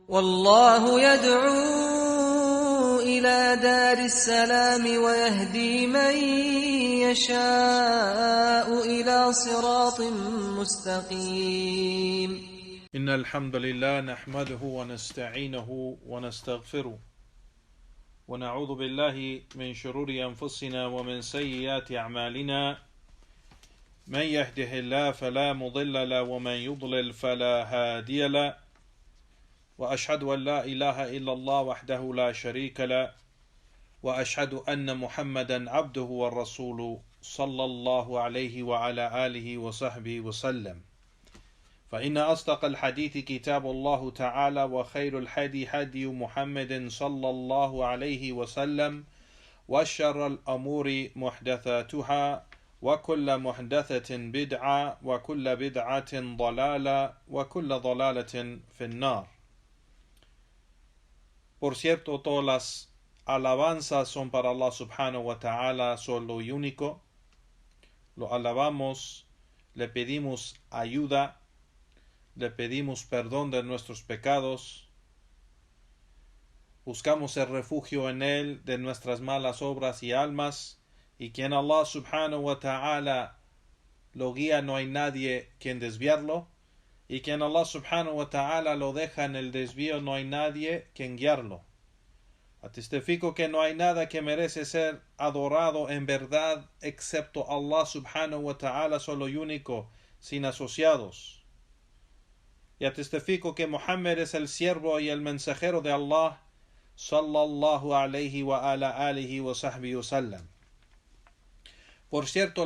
والله يدعو إلى دار السلام ويهدي من يشاء إلى صراط مستقيم. إن الحمد لله نحمده ونستعينه ونستغفره ونعوذ بالله من شرور أنفسنا ومن سيئات أعمالنا. من يهده الله فلا مضل له ومن يضلل فلا هادي له، وأشهد أن لا إله إلا الله وحده لا شريك له، وأشهد أن محمدا عبده ورسوله صلى الله عليه وعلى آله وصحبه وسلم. فإن أصدق الحديث كتاب الله تعالى، وخير الهدي هدي محمد صلى الله عليه وسلم، وشر الأمور محدثاتها، وكل محدثة بدعة، وكل بدعة ضلالة، وكل ضلالة في النار. Por cierto, todas las alabanzas son para Allah subhanahu wa ta'ala, solo y único. Lo alabamos, le pedimos ayuda, le pedimos perdón de nuestros pecados, buscamos el refugio en Él de nuestras malas obras y almas, y quien Allah subhanahu wa ta'ala lo guía, no hay nadie quien desviarlo, y quien Allah subhanahu wa ta'ala lo deja en el desvío, no hay nadie quien guiarlo. Testifico que no hay nada que merece ser adorado en verdad excepto Allah subhanahu wa ta'ala, solo y único, sin asociados. Y testifico que Muhammad es el siervo y el mensajero de Allah, sallallahu alayhi wa ala alihi wa sahbihi wa sallam. Por cierto,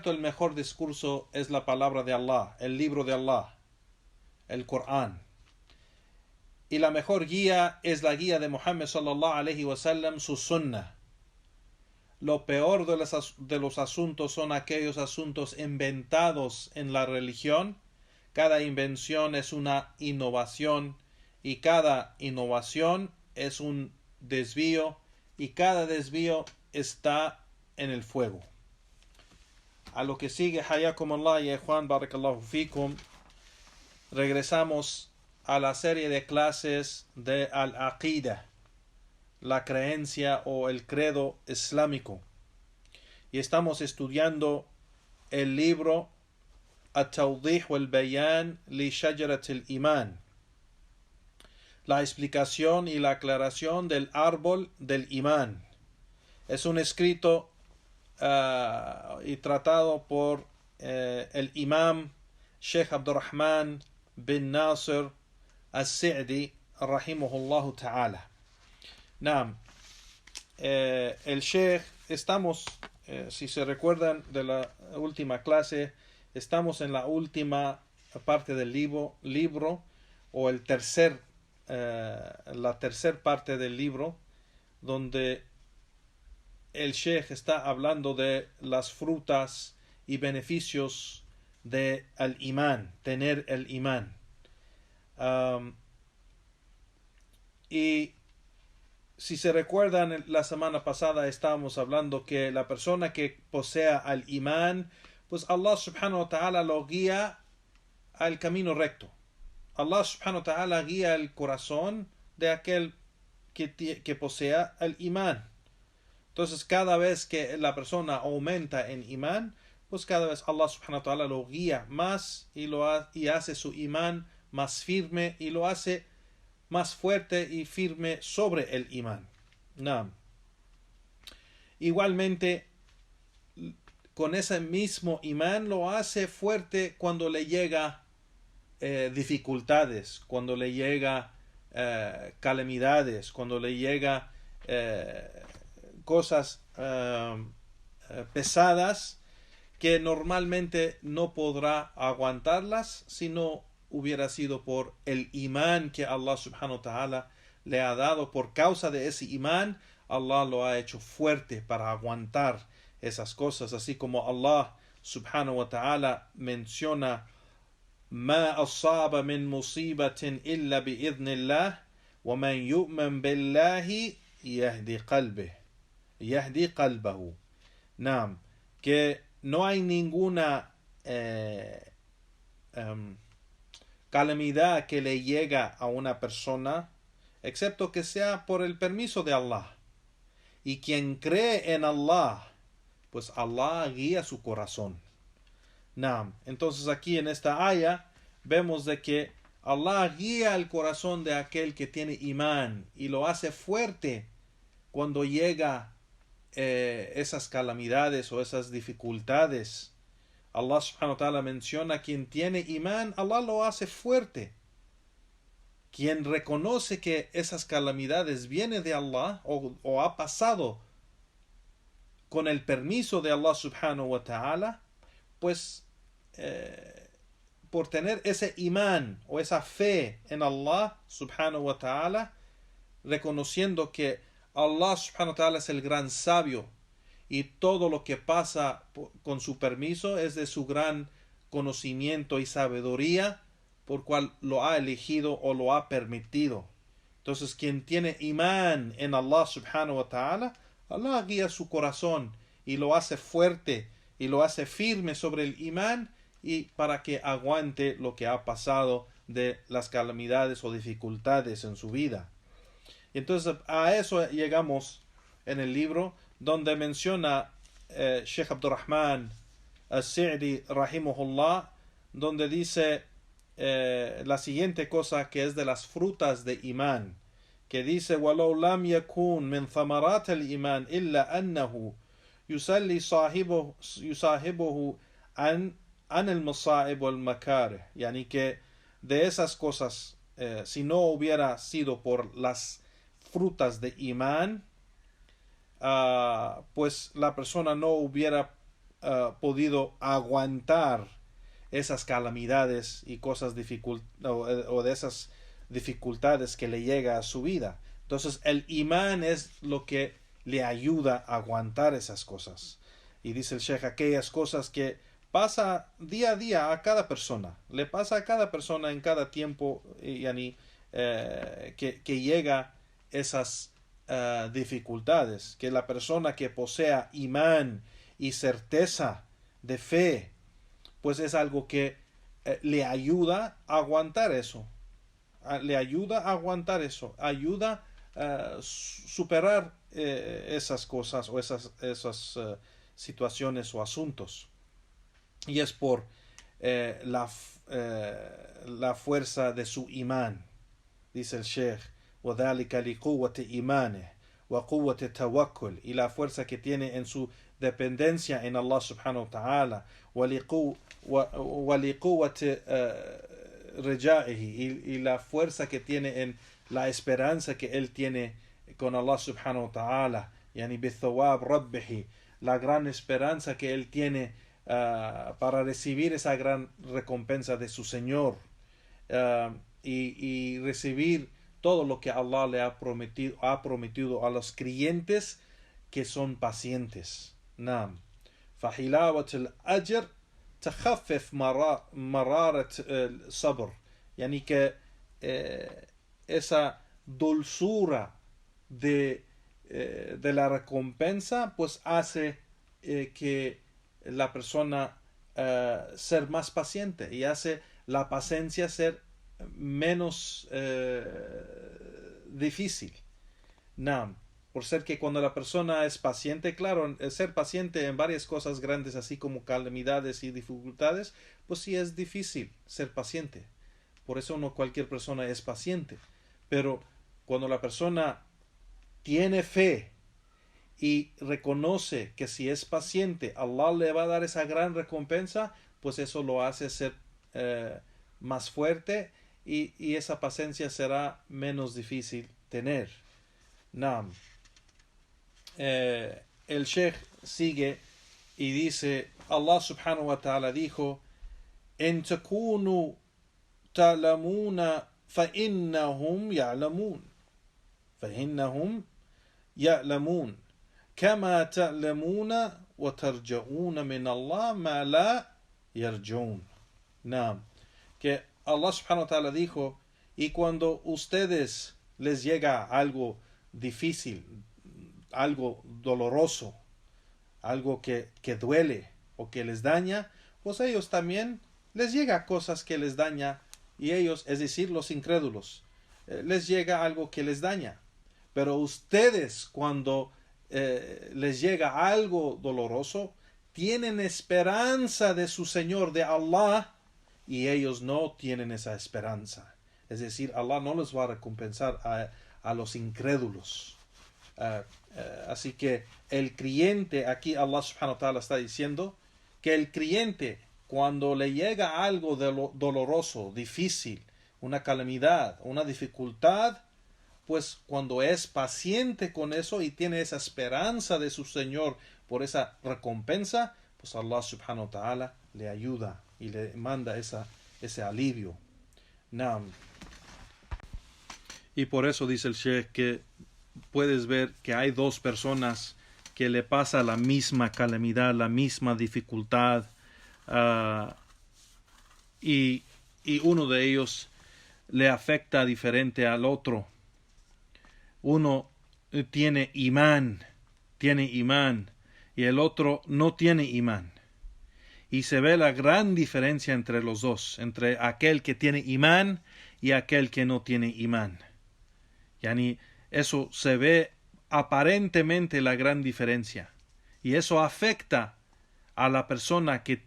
el mejor discurso es la palabra de Allah, el libro de Allah, el Corán. Y la mejor guía es la guía de Muhammad sallallahu alayhi wa sallam, su sunnah. Lo peor de los asuntos son aquellos asuntos inventados en la religión. Cada invención es una innovación, y cada innovación es un desvío, y cada desvío está en el fuego. A lo que sigue, hayakumullah y Juan, barakallahu fikum, regresamos a la serie de clases de al-Aqida, la creencia o el credo islámico, y estamos estudiando el libro At-Tawdih wal-Bayan li Shajarat al-Iman, la explicación y la aclaración del árbol del imán. Es un escrito y tratado por el imam Sheikh Abdurrahman bin Nasir al-Sa'di rahimahullah ta'ala. El Sheikh, estamos, si se recuerdan de la última clase, estamos en la última parte del libro o la tercera parte del libro, donde el Sheikh está hablando de las frutas y beneficios de el imán, tener el imán. Y si se recuerdan, la semana pasada estábamos hablando que la persona que posea el imán, pues Allah subhanahu wa ta'ala lo guía al camino recto. Allah subhanahu wa ta'ala guía el corazón de aquel que posea el imán. Entonces, cada vez que la persona aumenta en imán, pues cada vez Allah subhanahu wa ta'ala lo guía más y hace su imán más firme y lo hace más fuerte y firme sobre el imán. Igualmente, con ese mismo imán lo hace fuerte cuando le llega dificultades, cuando le llega calamidades, cuando le llega cosas pesadas que normalmente no podrá aguantarlas si no hubiera sido por el imán que Allah subhanahu wa ta'ala le ha dado. Por causa de ese imán, Allah lo ha hecho fuerte para aguantar esas cosas, así como Allah subhanahu wa ta'ala menciona: ما أصاب من مصيبة إلا بإذن الله ومن يؤمن بالله يهدي قلبه. Que no hay ninguna calamidad que le llega a una persona, excepto que sea por el permiso de Allah. Y quien cree en Allah, pues Allah guía su corazón. Naam. Entonces aquí en esta aya vemos de que Allah guía el corazón de aquel que tiene imán y lo hace fuerte cuando llega esas calamidades o esas dificultades. Allah subhanahu wa ta'ala menciona: quien tiene imán, Allah lo hace fuerte. Quien reconoce que esas calamidades vienen de Allah o ha pasado con el permiso de Allah subhanahu wa ta'ala, pues por tener ese imán o esa fe en Allah subhanahu wa ta'ala, reconociendo que Allah subhanahu wa ta'ala es el gran sabio y todo lo que pasa con su permiso es de su gran conocimiento y sabiduría, por cual lo ha elegido o lo ha permitido. Entonces, quien tiene imán en Allah subhanahu wa ta'ala, Allah guía su corazón y lo hace fuerte y lo hace firme sobre el imán, y para que aguante lo que ha pasado de las calamidades o dificultades en su vida. Entonces a eso llegamos en el libro, donde menciona Sheikh Abdurrahman al-Sa'di rahimahullah, donde dice la siguiente cosa, que es de las frutas de imán, que dice: وَلَوْ لَمْ يَكُونْ مِنْ ثَمَرَاتِ الْإِيمَانِ إِلَّا أَنَّهُ يُسَلِّي صَاحِبُهُ عن المصائب والمكاره. Yani que de esas cosas, si no hubiera sido por las frutas de imán, pues la persona no hubiera podido aguantar esas calamidades y cosas o de esas dificultades que le llega a su vida. Entonces el imán es lo que le ayuda a aguantar esas cosas. Y dice el Sheikh, aquellas cosas que pasa día a día a cada persona, le pasa a cada persona en cada tiempo, que llega esas dificultades, que la persona que posea imán y certeza de fe, pues es algo que le ayuda a aguantar eso, ayuda a superar esas cosas o esas situaciones o asuntos. Y es por la fuerza de su imán. Dice el Sheikh: وَذَلِكَ لِقُوَّةِ إِيمَانِهِ وَقُوَّةِ التَّوَكُّلِ, y la fuerza que tiene en su dependencia en Allah subhanahu wa ta'ala, وَلِقُوَّةِ رَجَائِهِ, y la fuerza que tiene en la esperanza que él tiene con Allah subhanahu wa ta'ala, yani بِثَوَابِ رَبِّهِ, la gran esperanza que él tiene para recibir esa gran recompensa de su Señor, y recibir todo lo que Allah le ha prometido a los creyentes que son pacientes. Naam. فحلاوة الأجر تخفف مرارة الصبر, yani que esa dulzura de la recompensa pues hace que la persona ser más paciente, y hace la paciencia ser menos difícil. Naam. Por ser que cuando la persona es paciente, claro, ser paciente en varias cosas grandes, así como calamidades y dificultades, pues sí es difícil ser paciente. Por eso no cualquier persona es paciente. Pero cuando la persona tiene fe y reconoce que si es paciente, Allah le va a dar esa gran recompensa, pues eso lo hace ser más fuerte, y esa paciencia será menos difícil tener. Naam. El Sheikh sigue y dice: Allah subhanahu wa ta'ala dijo: En takunu ta'lamuna fa innahum ya'lamun kama ta'lamuna wa tarja'una min Allah ma la yarjun. Naam. Que Allah subhanahu wa ta'ala dijo: y cuando ustedes les llega algo difícil, algo doloroso, algo que duele o que les daña, pues ellos también les llega cosas que les daña y ellos, es decir, los incrédulos, les llega algo que les daña. Pero ustedes, cuando les llega algo doloroso, tienen esperanza de su Señor, de Allah, y ellos no tienen esa esperanza. Es decir, Allah no les va a recompensar a los incrédulos. Así que el creyente, aquí Allah subhanahu wa ta'ala está diciendo que el creyente, cuando le llega algo doloroso, difícil, una calamidad, una dificultad, pues cuando es paciente con eso y tiene esa esperanza de su Señor por esa recompensa, pues Allah subhanahu wa ta'ala le ayuda y le manda ese alivio. Naam. Y por eso dice el Sheikh que puedes ver que hay dos personas que le pasa la misma calamidad, la misma dificultad, y uno de ellos le afecta diferente al otro. Uno tiene imán, y el otro no tiene imán. Y se ve la gran diferencia entre los dos, entre aquel que tiene imán y aquel que no tiene imán. Yani, eso se ve aparentemente la gran diferencia. Y eso afecta a la persona que,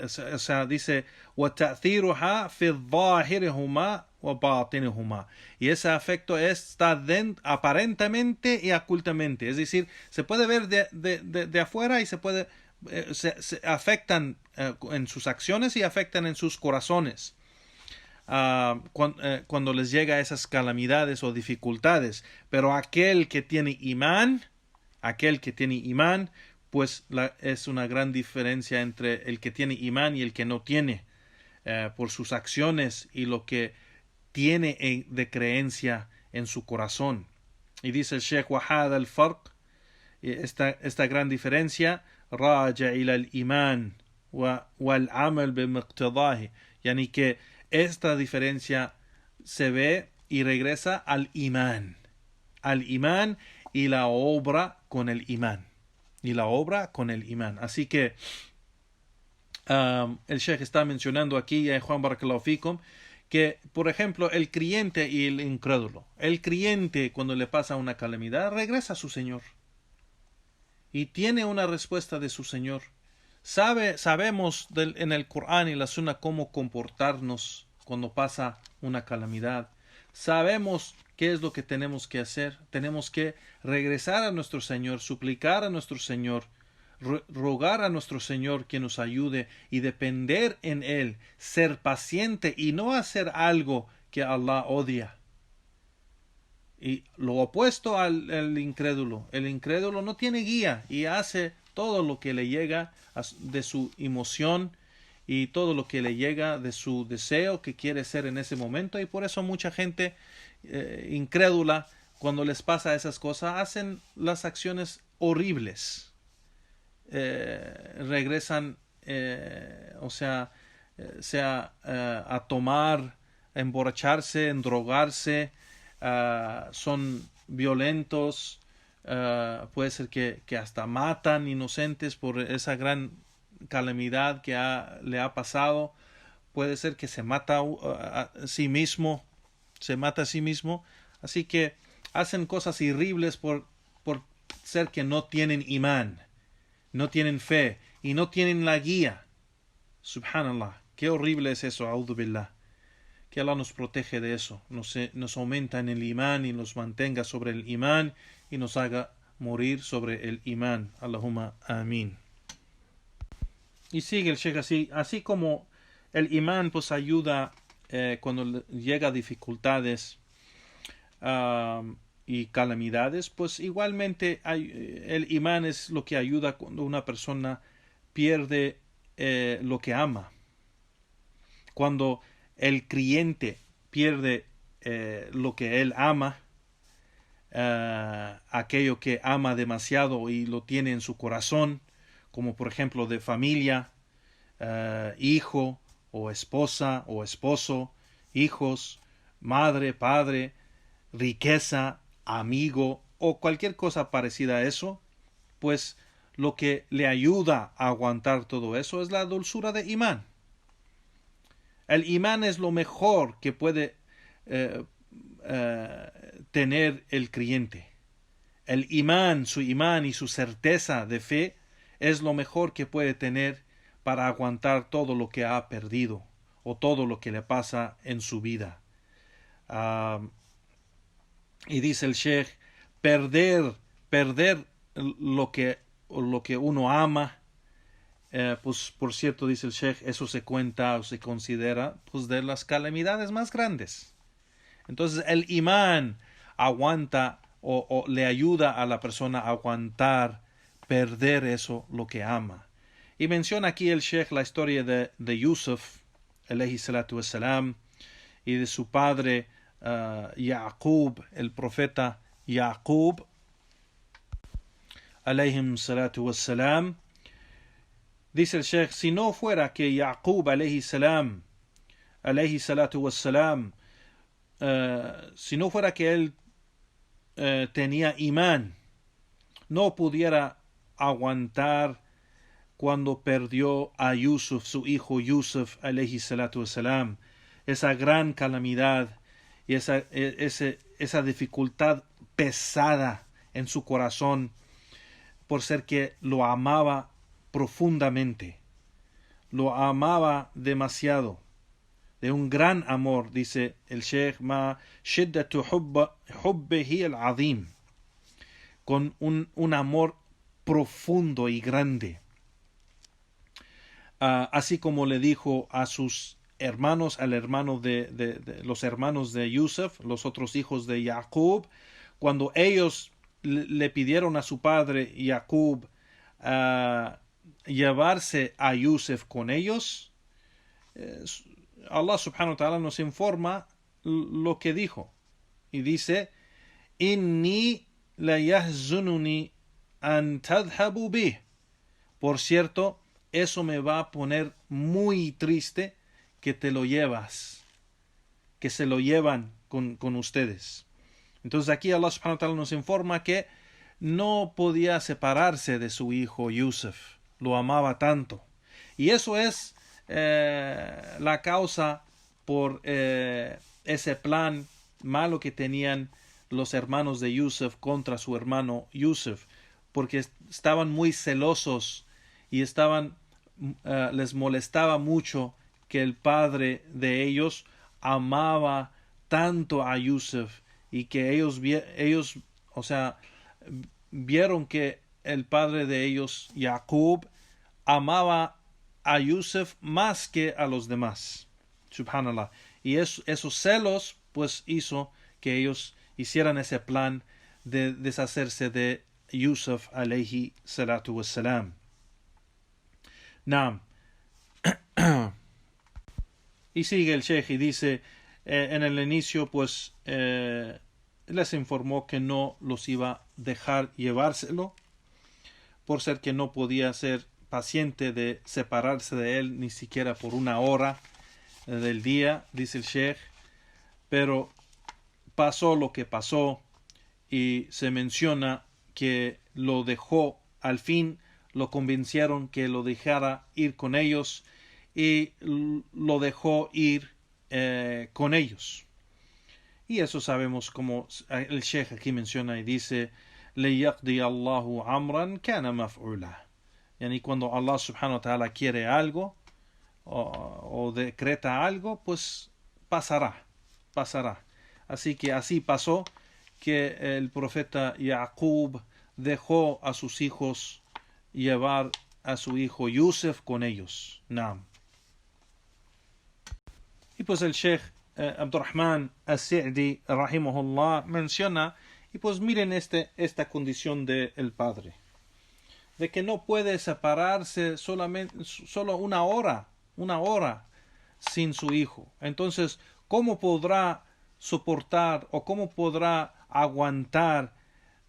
o sea, dice, وَتَأْثِيرُهَا فِي الظَّاهِرِهُمَا وَبَاطِنِهُمَا. Y ese afecto está aparentemente y ocultamente. Es decir, se puede ver de afuera y se afectan en sus acciones y afectan en sus corazones. Cuando les llega esas calamidades o dificultades, pero aquel que tiene imán, pues es una gran diferencia entre el que tiene imán y el que no tiene, por sus acciones y lo que tiene de creencia en su corazón. Y dice el Sheikh Wahad al-Farq, esta gran diferencia, raja ila al-iman wal amal bimiqtadahi, yani que esta diferencia se ve y regresa al imán y la obra con el imán. Así que el Sheikh está mencionando aquí, Juan Barakallahu Fikum, que por ejemplo el creyente y el incrédulo. El creyente, cuando le pasa una calamidad, regresa a su Señor y tiene una respuesta de su Señor. Sabemos en el Corán y la Sunna cómo comportarnos cuando pasa una calamidad. Sabemos qué es lo que tenemos que hacer. Tenemos que regresar a nuestro Señor, suplicar a nuestro Señor, rogar a nuestro Señor que nos ayude y depender en Él, ser paciente y no hacer algo que Allah odia. Y lo opuesto al incrédulo. El incrédulo no tiene guía y hace todo lo que le llega de su emoción y todo lo que le llega de su deseo que quiere ser en ese momento. Y por eso mucha gente incrédula, cuando les pasa esas cosas, hacen las acciones horribles. Regresan, a tomar, a emborracharse, a endrogarse, son violentos, puede ser que hasta matan inocentes por esa gran calamidad que le ha pasado. Puede ser que se mata a sí mismo, así que hacen cosas horribles por ser que no tienen imán, no tienen fe y no tienen la guía. Subhanallah, qué horrible es eso, a'udhu billah. Que Allah nos protege de eso, nos aumenta en el imán y nos mantenga sobre el imán y nos haga morir sobre el imán. Allahumma amin. Y sigue el Sheikh así como el imán pues ayuda cuando llega dificultades y calamidades, pues igualmente el imán es lo que ayuda cuando una persona pierde lo que ama. Cuando el creyente pierde lo que él ama, aquello que ama demasiado y lo tiene en su corazón, como por ejemplo de familia, hijo o esposa o esposo, hijos, madre, padre, riqueza, amigo o cualquier cosa parecida a eso, pues lo que le ayuda a aguantar todo eso es la dulzura de imán. El imán es lo mejor que puede tener el creyente. El imán, su imán y su certeza de fe es lo mejor que puede tener para aguantar todo lo que ha perdido o todo lo que le pasa en su vida. Y dice el Sheikh, perder lo que uno ama, pues por cierto, dice el Sheikh, eso se cuenta o se considera pues de las calamidades más grandes. Entonces el imán aguanta o le ayuda a la persona a aguantar perder eso lo que ama. Y menciona aquí el Sheikh la historia de Yusuf alayhi salatu wassalam y de su padre Yaqub, el profeta Yaqub alayhi salatu wassalam. Dice el Sheikh, si no fuera que Yaqub alayhi salatu wassalam, si no fuera que él tenía imán, no pudiera aguantar cuando perdió a Yusuf, su hijo Yusuf alayhi salatu wassalam, esa gran calamidad y esa dificultad pesada en su corazón por ser que lo amaba profundamente, lo amaba demasiado, de un gran amor, dice el Sheikh, ma shiddatu hubbihi al-azim, con un amor profundo y grande. Así como le dijo a sus hermanos, al hermano de los hermanos de Yusuf, los otros hijos de Yaqub, cuando ellos le pidieron a su padre Yaqub llevarse a Yusuf con ellos, Allah subhanahu wa ta'ala nos informa lo que dijo y dice: inni la yahzununi an tadhhabu bih. Por cierto, eso me va a poner muy triste que te lo llevas, que se lo llevan con ustedes. Entonces aquí Allah subhanahu wa ta'ala nos informa que no podía separarse de su hijo Yusuf, lo amaba tanto. Y eso es la causa por ese plan malo que tenían los hermanos de Yusuf contra su hermano Yusuf, porque estaban muy celosos y les molestaba mucho que el padre de ellos amaba tanto a Yusuf y que ellos vieron que el padre de ellos, Yaqub, amaba a Yusuf más que a los demás. Subhanallah. Y esos celos pues hizo que ellos hicieran ese plan de deshacerse de Yusuf alayhi salatu wassalam. Naam. Y sigue el Sheikh y dice, en el inicio pues les informó que no los iba a dejar llevárselo, por ser que no podía ser paciente de separarse de él ni siquiera por una hora del día, dice el Sheikh. Pero pasó lo que pasó y se menciona que lo dejó, al fin lo convencieron que lo dejara ir con ellos y lo dejó ir con ellos. Y eso sabemos, como el Sheikh aquí menciona y dice: لِيَقْضِيَ اللَّهُ عَمْرًا كَانَ مَفْعُولًا. Y cuando Allah subhanahu wa ta'ala quiere algo o decreta algo, pues pasará. Así que así pasó, que el profeta Yaqub dejó a sus hijos llevar a su hijo Yusuf con ellos. Naam. Y pues el Sheikh Abdurrahman As-Sa'di rahimahullah menciona, y pues miren esta condición del padre, de que no puede separarse solo una hora sin su hijo. Entonces, ¿cómo podrá soportar o cómo podrá aguantar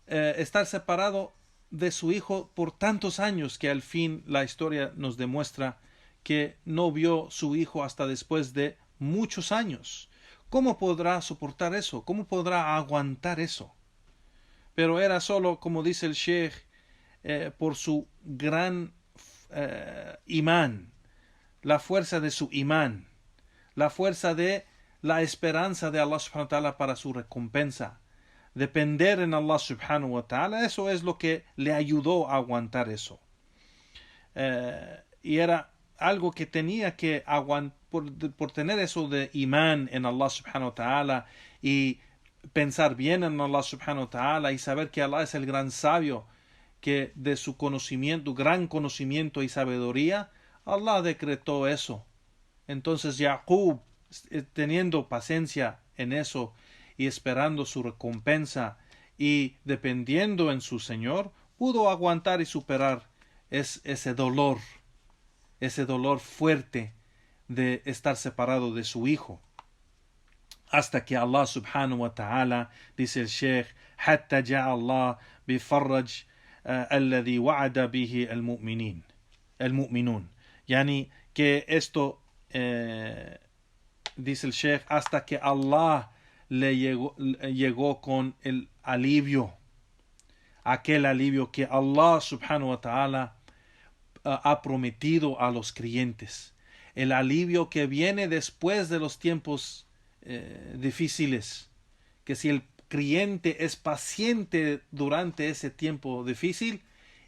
estar separado de su hijo por tantos años, que al fin la historia nos demuestra que no vio su hijo hasta después de muchos años? ¿Cómo podrá soportar eso? ¿Cómo podrá aguantar eso? Pero era solo, como dice el Sheikh, por su gran imán, la fuerza de su imán, la fuerza de la esperanza de Allah subhanahu wa ta'ala para su recompensa. Depender en Allah subhanahu wa ta'ala, eso es lo que le ayudó a aguantar eso. Y era algo que tenía que aguantar, por tener eso de imán en Allah subhanahu wa ta'ala y pensar bien en Allah subhanahu wa ta'ala y saber que Allah es el gran sabio, que de su conocimiento, gran conocimiento y sabiduría, Allah decretó eso. Entonces Jacob, teniendo paciencia en eso y esperando su recompensa y dependiendo en su Señor, pudo aguantar y superar ese dolor fuerte de estar separado de su hijo. Hasta que Allah subhanahu wa ta'ala, dice el Sheikh, حتى جاء الله بفرج الذي وعد به المؤمنون. Yani que esto, dice el Sheikh, hasta que Allah le llegó con el alivio, aquel alivio que Allah subhanahu wa ta'ala ha prometido a los creyentes, el alivio que viene después de los tiempos difíciles, que si el creyente es paciente durante ese tiempo difícil,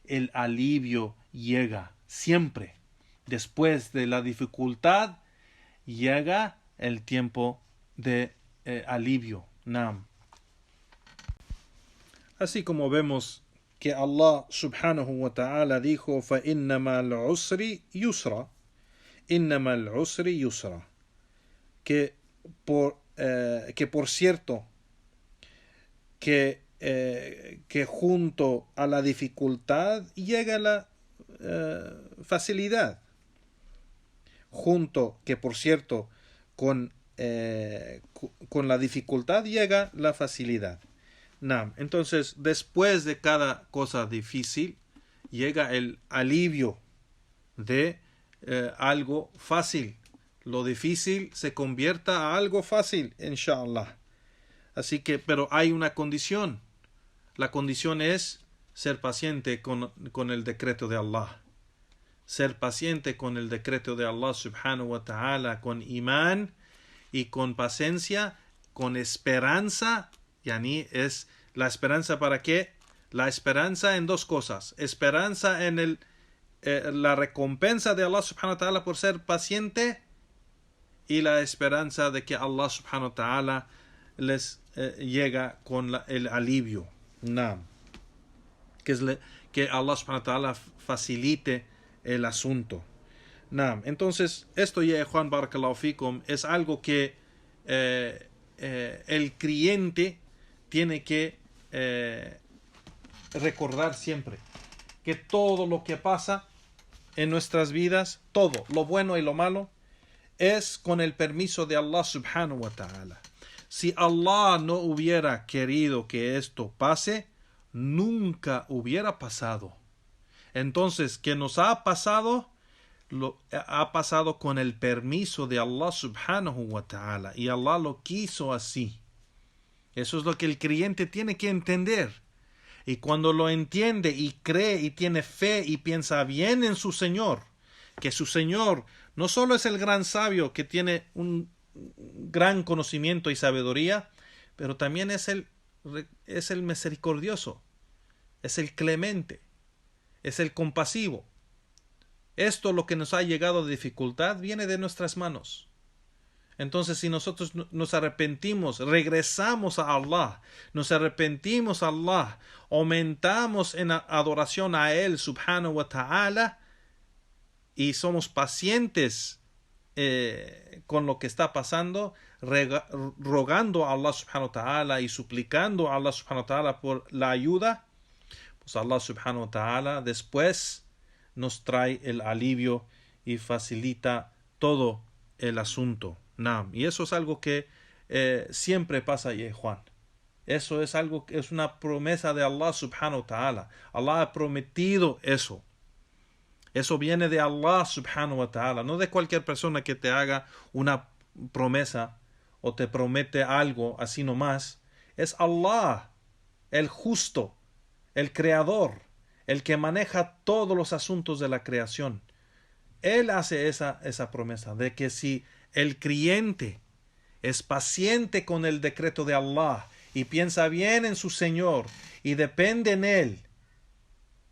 el alivio llega siempre. Después de la dificultad llega el tiempo de alivio. Naam. Así como vemos que Allah subhanahu wa ta'ala dijo فَإِنَّ مَا الْعُسْرِ يُسْرًا, إِنَّمَا الْعُسْرِ يُسْرًا, que por cierto que junto a la dificultad llega la facilidad. Por cierto, con la dificultad llega la facilidad. Entonces, después de cada cosa difícil, llega el alivio de algo fácil. Lo difícil se convierta a algo fácil, inshallah. Así que, pero hay una condición. La condición es ser paciente con el decreto de Allah. Ser paciente con el decreto de Allah subhanahu wa ta'ala, con imán y con paciencia, con esperanza. Yani es la esperanza ¿para qué? La esperanza en dos cosas. Esperanza en la recompensa de Allah subhanahu wa ta'ala por ser paciente, y la esperanza de que Allah subhanahu wa ta'ala les llega con el alivio. Que Allah subhanahu wa ta'ala facilite el asunto. Entonces, esto ya, Juan Barakallahu Fikum, es algo que el creyente tiene que recordar siempre. Que todo lo que pasa en nuestras vidas, todo, lo bueno y lo malo, es con el permiso de Allah subhanahu wa ta'ala. Si Allah no hubiera querido que esto pase, nunca hubiera pasado. Entonces, ¿qué nos ha pasado? Ha pasado con el permiso de Allah subhanahu wa ta'ala. Y Allah lo quiso así. Eso es lo que el creyente tiene que entender. Y cuando lo entiende y cree y tiene fe y piensa bien en su Señor, que su Señor no solo es el gran sabio que tiene un gran conocimiento y sabiduría, pero también es el misericordioso, es el clemente, es el compasivo. Esto, lo que nos ha llegado de dificultad, viene de nuestras manos. Entonces, si nosotros nos arrepentimos, regresamos a Allah, nos arrepentimos a Allah, aumentamos en adoración a Él, subhanahu wa ta'ala, y somos pacientes con lo que está pasando, rogando a Allah subhanahu wa ta'ala y suplicando a Allah subhanahu wa ta'ala por la ayuda, pues Allah subhanahu wa ta'ala después nos trae el alivio y facilita todo el asunto. Y eso es algo que siempre pasa, Juan. Eso es algo que es una promesa de Allah subhanahu wa ta'ala. Allah ha prometido eso. Eso viene de Allah subhanahu wa ta'ala, no de cualquier persona que te haga una promesa o te promete algo así nomás. Es Allah, el justo, el creador, el que maneja todos los asuntos de la creación. Él hace esa promesa de que si el creyente es paciente con el decreto de Allah y piensa bien en su Señor y depende en Él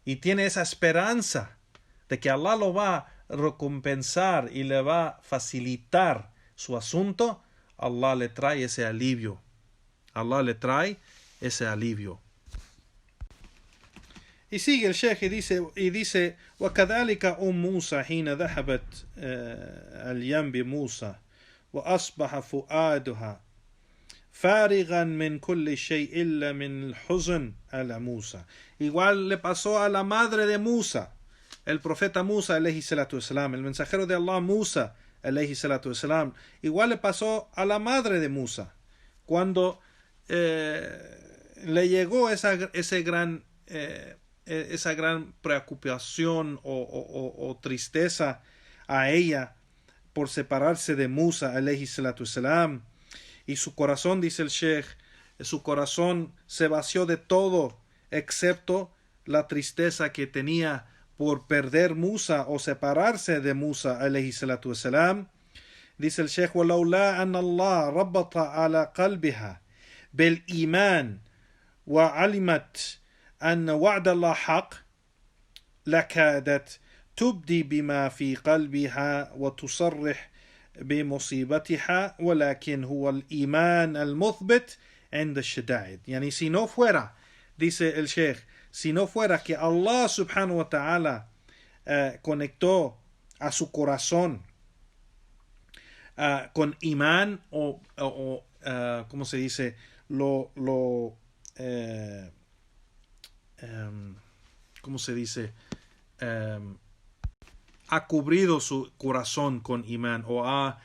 y tiene esa esperanza de que Allah lo va a recompensar y le va a facilitar su asunto, Allah le trae ese alivio. Allah le trae ese alivio. Y sigue el Sheikh y dice وكذلك موسى حين ذهبت اليم بموسى وأصبح فؤادها فارغا من كل شيء إلا من الحزن على موسى. Igual le pasó a la madre de Musa, el profeta Musa alayhi salatu wasalam, el mensajero de Allah Musa alayhi salatu wasalam. Igual le pasó a la madre de Musa cuando le llegó esa gran preocupación o tristeza a ella por separarse de Musa alayhi salatu wasalam, y su corazón, dice el Sheikh, su corazón se vació de todo excepto la tristeza que tenía por perder Musa o separarse de Musa alayhi salatu wasalam. Dice el Sheikh ولولا أن الله ربط على قلبها بالإيمان وعلمت أن وعد الله حق لكادت تبدي بما في قلبها وتصرح بمصيبتها ولكن هو الإيمان المثبت عند الشدائد. يعني si no fuera, dice el Sheikh, si no fuera que Allah subhanahu wa ta'ala conectó a su corazón con imán o ¿cómo se dice? ¿Cómo se dice? Ha cubrido su corazón con imán o ha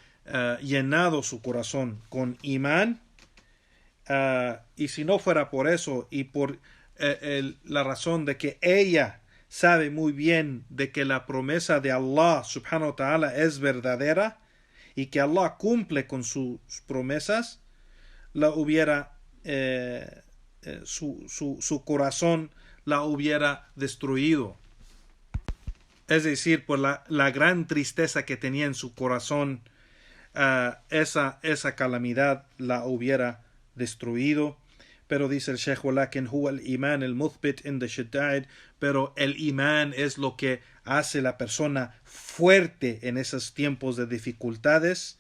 llenado su corazón con imán, y si no fuera por eso y por la razón de que ella sabe muy bien de que la promesa de Allah subhanahu wa ta'ala es verdadera y que Allah cumple con sus promesas, la hubiera su corazón la hubiera destruido. Es decir, por la gran tristeza que tenía en su corazón, esa calamidad la hubiera destruido. Pero dice el Sheikh ولكن هو الإيمان المثبت عند الشدائد, pero el imán es lo que hace la persona fuerte en esos tiempos de dificultades.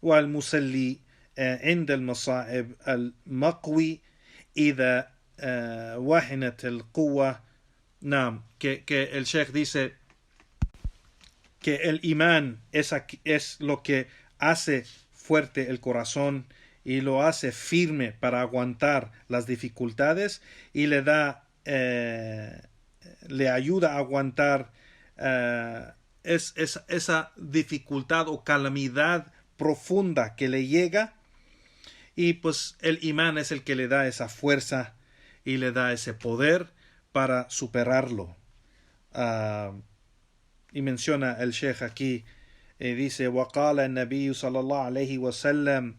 والمسلي عند المصائب المقوي إذا وهنت القوة. Que el Sheikh dice que el imán es lo que hace fuerte el corazón y lo hace firme para aguantar las dificultades y le ayuda a aguantar esa dificultad o calamidad profunda que le llega, y pues el imán es el que le da esa fuerza y le da ese poder para superarlo. Y menciona el Sheikh aquí, dice وقال النبي صلى الله عليه وسلم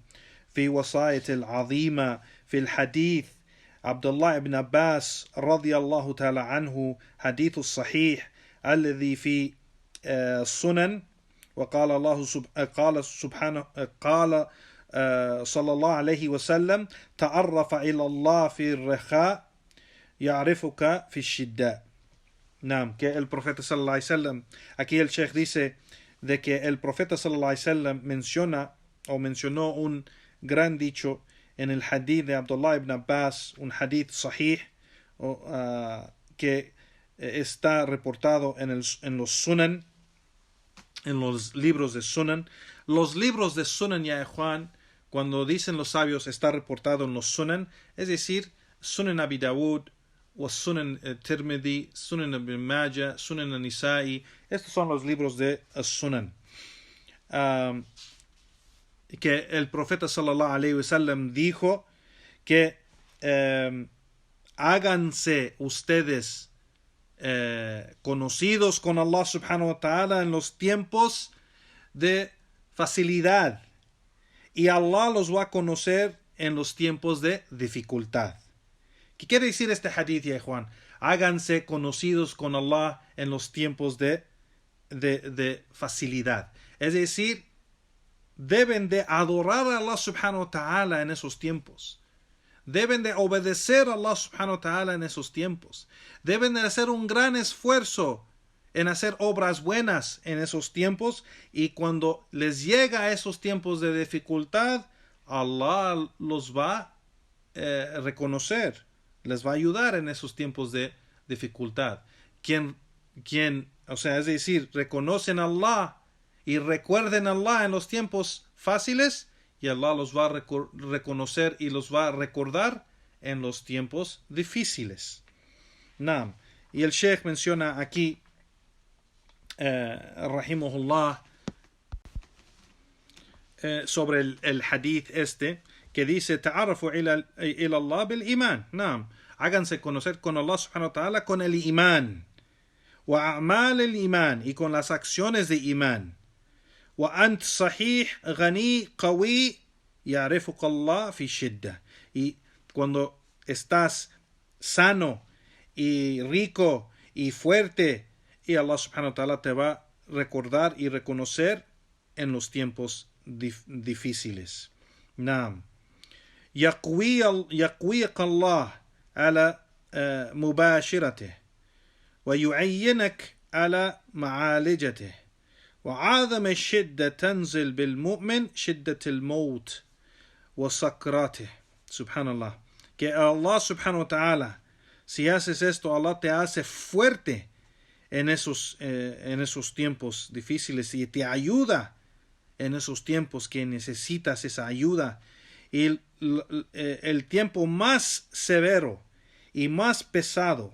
في وصاية العظيمة في الحديث عبد الله بن عباس رضي الله تعالى عنه حديث الصحيح الذي في السنن وقال الله قال صلى الله عليه وسلم تعرف إلى الله في الرخاء يعرفك في الشداء. Que el profeta sallallahu alaihi wasallam, aquí el Sheikh dice de que el profeta sallallahu alaihi wasallam mencionó un gran dicho en el hadith de Abdullah ibn Abbas, un hadith sahih que está reportado en los Sunan, en los libros de Sunan. Los libros de Sunan, ya Juan, cuando dicen los sabios está reportado en los Sunan, es decir, Sunan Abi Dawud, o Sunan Tirmidhi, Sunan Ibn Majah, Sunan Nisa'i. Estos son los libros de Sunan. Que el profeta sallallahu alaihi wasallam dijo que háganse ustedes conocidos con Allah subhanahu wa ta'ala en los tiempos de facilidad, y Allah los va a conocer en los tiempos de dificultad. ¿Qué quiere decir este hadith, ya Juan? Háganse conocidos con Allah en los tiempos de facilidad. Es decir, deben de adorar a Allah subhanahu wa ta'ala en esos tiempos. Deben de obedecer a Allah subhanahu wa ta'ala en esos tiempos. Deben de hacer un gran esfuerzo en hacer obras buenas en esos tiempos, y cuando les llega a esos tiempos de dificultad, Allah los va a reconocer, les va a ayudar en esos tiempos de dificultad. Es decir, reconocen a Allah y recuerden a Allah en los tiempos fáciles, y Allah los va a reconocer y los va a recordar en los tiempos difíciles. Naam. Y el Sheikh menciona aquí, rahimahullah, sobre el hadith que dice: ta'arafu ila Allah bil iman. Naam. Háganse conocer con Allah subhanahu wa ta'ala con el iman. Wa a'mal el iman, y con las acciones de iman. Wa ant sahih ghani qawi ya'rifuka Allah fi shidda. Y cuando estás sano y rico y fuerte, y Allah subhanahu wa ta'ala te va a recordar y reconocer en los tiempos difíciles. Naam. يقويك الله على مباشرته ويعينك على معالجته وعظم الشدة تنزل بالمؤمن شدة الموت وسكراته. Subhanallah. Que Allah subhanahu wa ta'ala, si haces esto, Allah te hace fuerte en esos tiempos difíciles, y te ayuda en esos tiempos que necesitas esa ayuda. Y el tiempo más severo y más pesado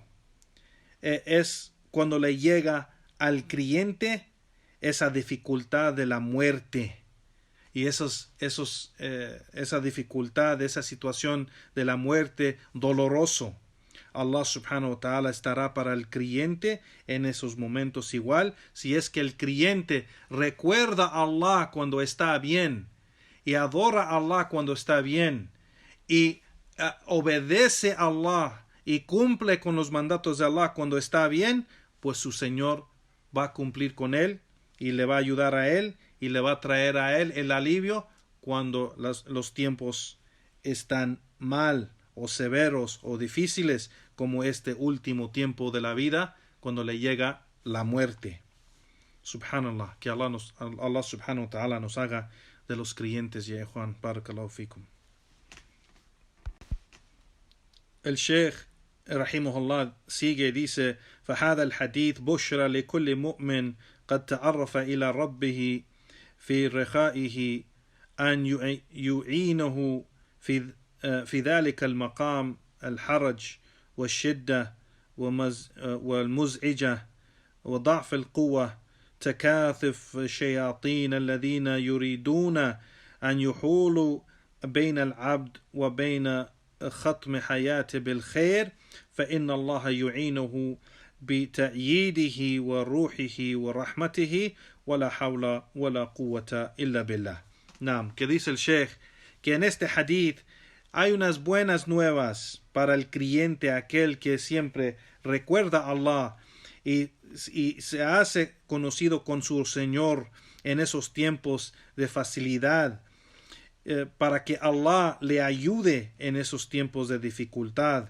es cuando le llega al creyente esa dificultad de la muerte. Y esa dificultad, esa situación de la muerte doloroso, Allah subhanahu wa ta'ala estará para el creyente en esos momentos igual. Si es que el creyente recuerda a Allah cuando está bien, y adora a Allah cuando está bien, y obedece a Allah y cumple con los mandatos de Allah cuando está bien, pues su Señor va a cumplir con él y le va a ayudar a él y le va a traer a él el alivio cuando los tiempos están mal o severos o difíciles, como este último tiempo de la vida, cuando le llega la muerte. Subhanallah, que Allah subhanahu wa ta'ala nos haga de los creyentes, ya Juan, barakallahu fikum. El Sheikh rahimahullah sigue y dice: فهذا الحديث بشرى لكل مؤمن قد تعرف إلى ربه في رخائه أن يعينه في ذلك المقام الحرج والشدة والمزعجة وضعف القوة تكاثف الشياطين الذين يريدون أن يحولوا بين العبد وبين ختم حياته بالخير، فإن الله يعينه بتأييده وروحه ورحمته ولا حول ولا قوة إلا بالله. Naam, que dice el Sheikh que en este hadith hay unas buenas nuevas para el creyente, aquel que siempre recuerda a Allah y se hace conocido con su Señor en esos tiempos de facilidad, para que Allah le ayude en esos tiempos de dificultad,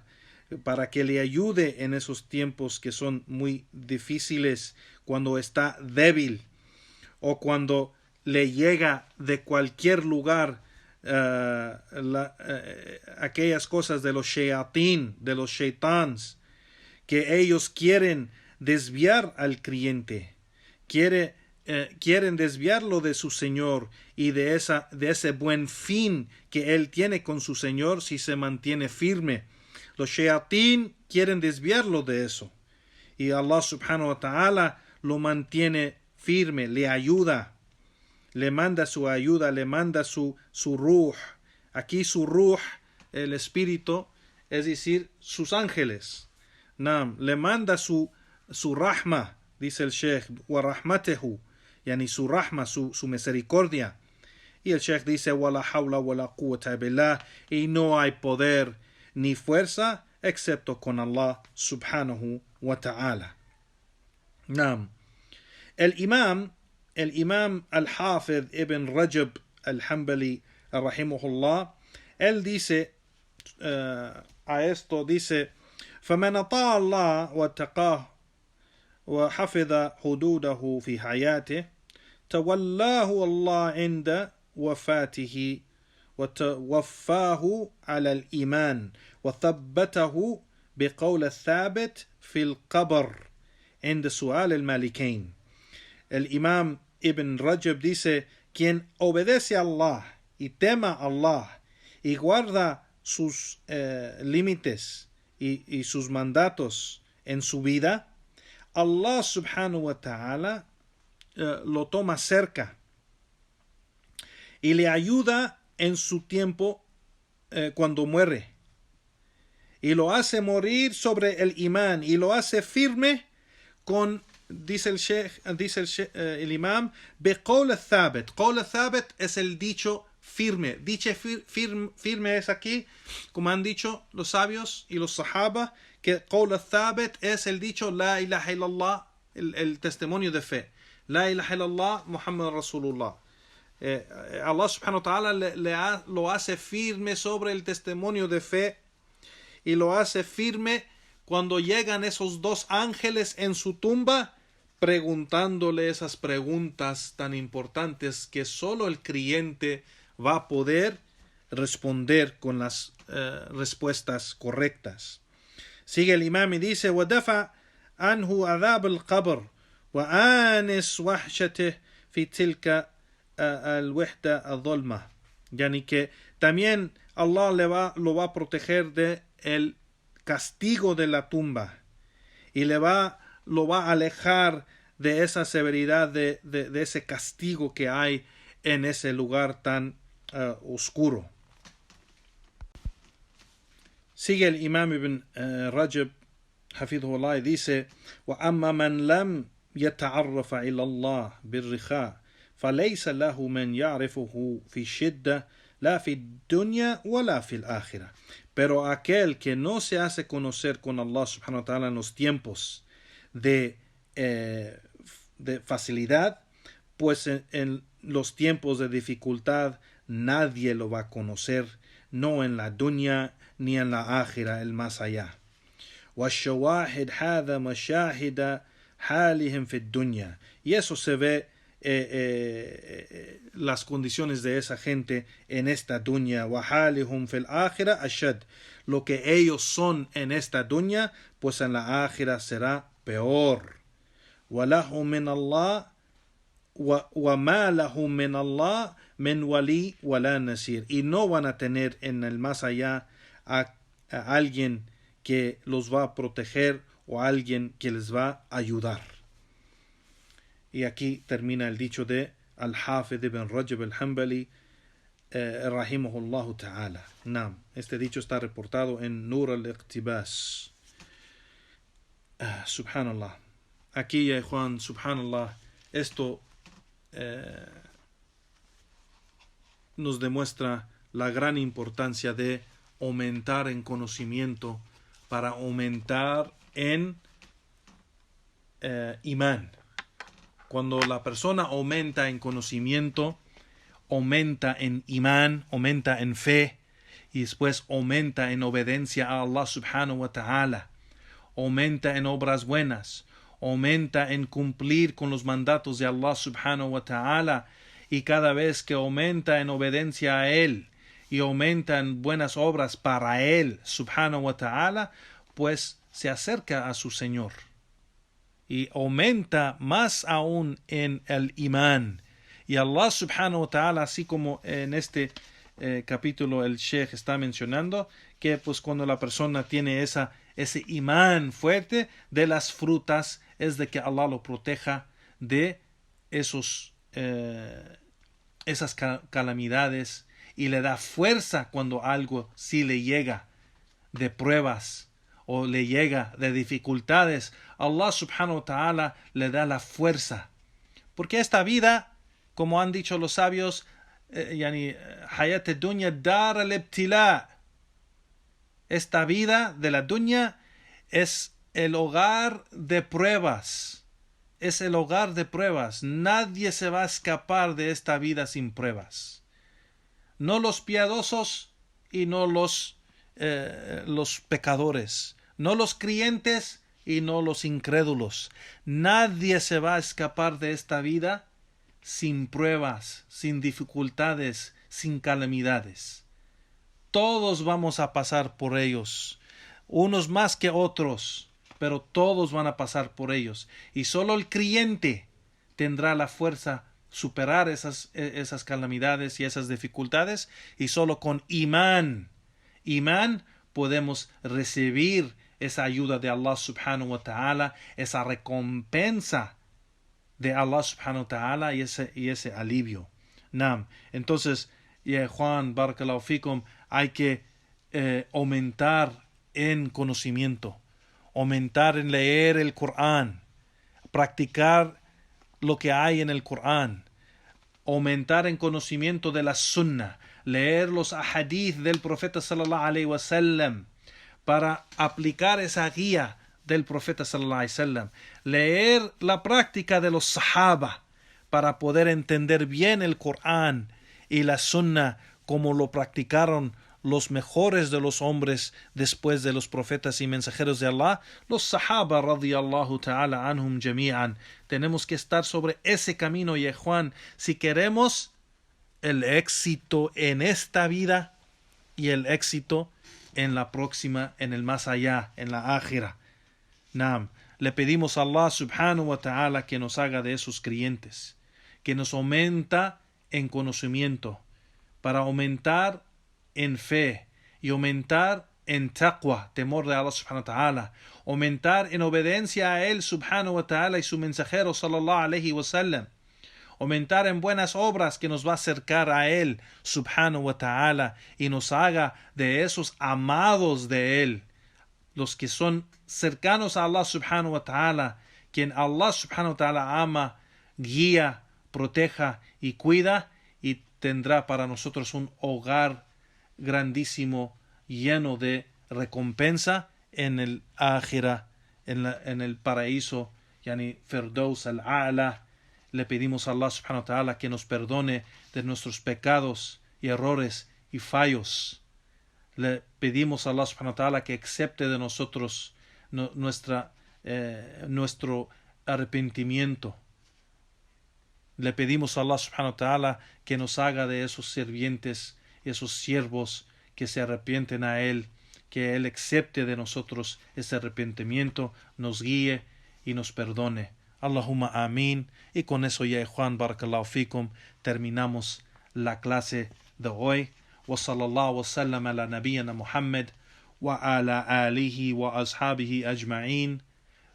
para que le ayude en esos tiempos que son muy difíciles, cuando está débil o cuando le llega de cualquier lugar aquellas cosas de los shayatín, de los shaitans, que ellos quieren desviar al creyente, quieren desviarlo de su Señor y de ese buen fin que él tiene con su Señor si se mantiene firme. Los shayatín quieren desviarlo de eso, y Allah subhanahu wa ta'ala lo mantiene firme, le ayuda, le manda su ayuda, le manda su ruh. Aquí su ruh, el espíritu, es decir, sus ángeles. Naam, le manda su rahma, dice el Sheikh, wa rahmatehu, yani su rahma, su misericordia. Y el Sheikh dice: wala hawla wala quwwata billah, y no hay poder ni fuerza excepto con Allah subhanahu wa ta'ala. Naam. El imam el imam al-Hafid ibn Rajab al-Hanbali, rahimahullah, él dice a esto, dice: فمن أطاع الله واتقاه وحفظ حدوده في حياته تولاه الله عند وفاته وتوفاه على الإيمان وثبته بقول الثابت في القبر عند سؤال المالكين. El imam Ibn Rajab dice: quien obedece a Allah y tema a Allah y guarda sus límites y sus mandatos en su vida, Allah subhanahu wa ta'ala lo toma cerca y le ayuda en su tiempo cuando muere, y lo hace morir sobre el imán y lo hace firme con, dice el imam, beqawl al-thabit. Qawl al-thabit es el dicho firme. Dicho firme es aquí, como han dicho los sabios y los sahaba, que qawl al-thabit es el dicho la ilaha illallah, el testimonio de fe. La ilaha illallah Muhammad Rasulullah. Allah subhanahu wa ta'ala lo hace firme sobre el testimonio de fe, y lo hace firme cuando llegan esos dos ángeles en su tumba preguntándole esas preguntas tan importantes que solo el creyente va a poder responder con las respuestas correctas. Sigue el imam y dice: وَدَفَعْ عَنْهُ عَذَابَ الْقَبْرِ وَآنِسْ وَحْشَتِهِ فِي تِلْكَ الْوِحْدَةِ الظُّلْمَةِ. Yani que también Allah lo va a proteger de el castigo de la tumba y lo va a alejar de esa severidad, de ese castigo que hay en ese lugar tan oscuro. Sigue el imam Ibn Rajab hafidhullah y dice: وَأَمَّا مَنْ لَمْ يَتَعَرَّفَ إِلَى اللَّهِ بِالرِّخَاءِ فَلَيْسَ لَهُ مَنْ يَعْرِفُهُ فِي الشِّدَّةِ لَا فِي الدُّنْيَا وَلَا فِي الْآخِرَةِ. Pero aquel que no se hace conocer con Allah subhanahu wa ta'ala en los tiempos de facilidad, pues en los tiempos de dificultad nadie lo va a conocer, no en la dunya ni en la ákhira, el más allá. وَالشَّوَاهِدْ هَذَا مَشَاهِدَ حَالِهِمْ فِي الدُّنْيَا. Y eso se ve las condiciones de esa gente en esta dunya. وَحَالِهُمْ فِي الْآخِرَةِ أَشَدْ. Lo que ellos son en esta dunya, pues en la ákhira será peor. وَلَهُمْ مِنَ اللَّهِ وَمَا لَهُمْ مِنَ اللَّهِ مِنْ وَلِيٍّ وَلَا نَصِيرٍ. Y no van a tener en el más allá a alguien que los va a proteger o alguien que les va a ayudar. Y aquí termina el dicho de Al-Hafid ibn Rajab al-Hanbali, rahimahullah ta'ala. Naam. Este dicho está reportado en Nur al-Iqtibas. Subhanallah. Aquí, ya Juan, subhanallah, esto nos demuestra la gran importancia de aumentar en conocimiento para aumentar en imán. Cuando la persona aumenta en conocimiento, aumenta en imán, aumenta en fe, y después aumenta en obediencia a Allah subhanahu wa ta'ala, aumenta en obras buenas, aumenta en cumplir con los mandatos de Allah subhanahu wa ta'ala, y cada vez que aumenta en obediencia a Él y aumenta en buenas obras para Él subhanahu wa ta'ala, pues se acerca a su Señor y aumenta más aún en el imán. Y Allah subhanahu wa ta'ala, así como en este capítulo el Sheikh está mencionando, que pues cuando la persona tiene ese imán fuerte, de las frutas es de que Allah lo proteja de esas calamidades, y le da fuerza cuando algo sí le llega de pruebas o le llega de dificultades. Allah subhanahu wa ta'ala le da la fuerza, porque esta vida, como han dicho los sabios, hayat ad-dunya dar al-ibtila, esta vida de la dunya es el hogar de pruebas, es el hogar de pruebas. Nadie se va a escapar de esta vida sin pruebas. No los piadosos y no los pecadores. No los creyentes y no los incrédulos. Nadie se va a escapar de esta vida sin pruebas, sin dificultades, sin calamidades. Todos vamos a pasar por ellos, unos más que otros, pero todos van a pasar por ellos. Y solo el creyente tendrá la fuerza superar esas calamidades y esas dificultades, y solo con imán podemos recibir esa ayuda de Allah subhanahu wa ta'ala, esa recompensa de Allah subhanahu wa ta'ala y ese alivio. Entonces, Juan, barakallahu fikum, hay que aumentar en conocimiento, aumentar en leer el Corán, practicar lo que hay en el Corán, aumentar en conocimiento de la Sunnah, leer los ahadith del profeta sallallahu alaihi wasallam para aplicar esa guía del profeta sallallahu alaihi wasallam, leer la práctica de los sahaba para poder entender bien el Corán y la Sunnah como lo practicaron los mejores de los hombres después de los profetas y mensajeros de Allah, los sahaba radiyallahu ta'ala anhum jami'an. Tenemos que estar sobre ese camino, y Juan, si queremos el éxito en esta vida y el éxito en la próxima, en el más allá, en la ákhira. Le pedimos a Allah subhanahu wa ta'ala que nos haga de esos creyentes, que nos aumenta en conocimiento, para aumentar en fe y aumentar en taqwa, temor de Allah subhanahu wa ta'ala, aumentar en obediencia a Él subhanahu wa ta'ala y su mensajero sallallahu alaihi wasallam, aumentar en buenas obras que nos va a acercar a Él subhanahu wa ta'ala y nos haga de esos amados de Él, los que son cercanos a Allah subhanahu wa ta'ala, quien Allah subhanahu wa ta'ala ama, guía, proteja y cuida, y tendrá para nosotros un hogar grandísimo, lleno de recompensa en el ákhira, en el paraíso, yani Firdaus al-A'la. Le pedimos a Allah subhanahu wa ta'ala que nos perdone de nuestros pecados y errores y fallos. Le pedimos a Allah subhanahu wa ta'ala que acepte de nosotros nuestro arrepentimiento. Le pedimos a Allah subhanahu wa ta'ala que nos haga de esos sirvientes, esos siervos que se arrepienten a Él, que Él acepte de nosotros ese arrepentimiento, nos guíe y nos perdone. Allahumma amin. Y con eso, ya Juan, barakallahu fikum, terminamos la clase de hoy. Wa sallallahu wa sallam ala nabiyyina Muhammad wa ala alihi wa ashabihi ajma'in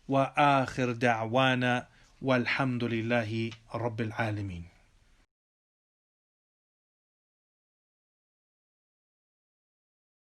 wa akhir da'wana walhamdulillahi rabbil alamin.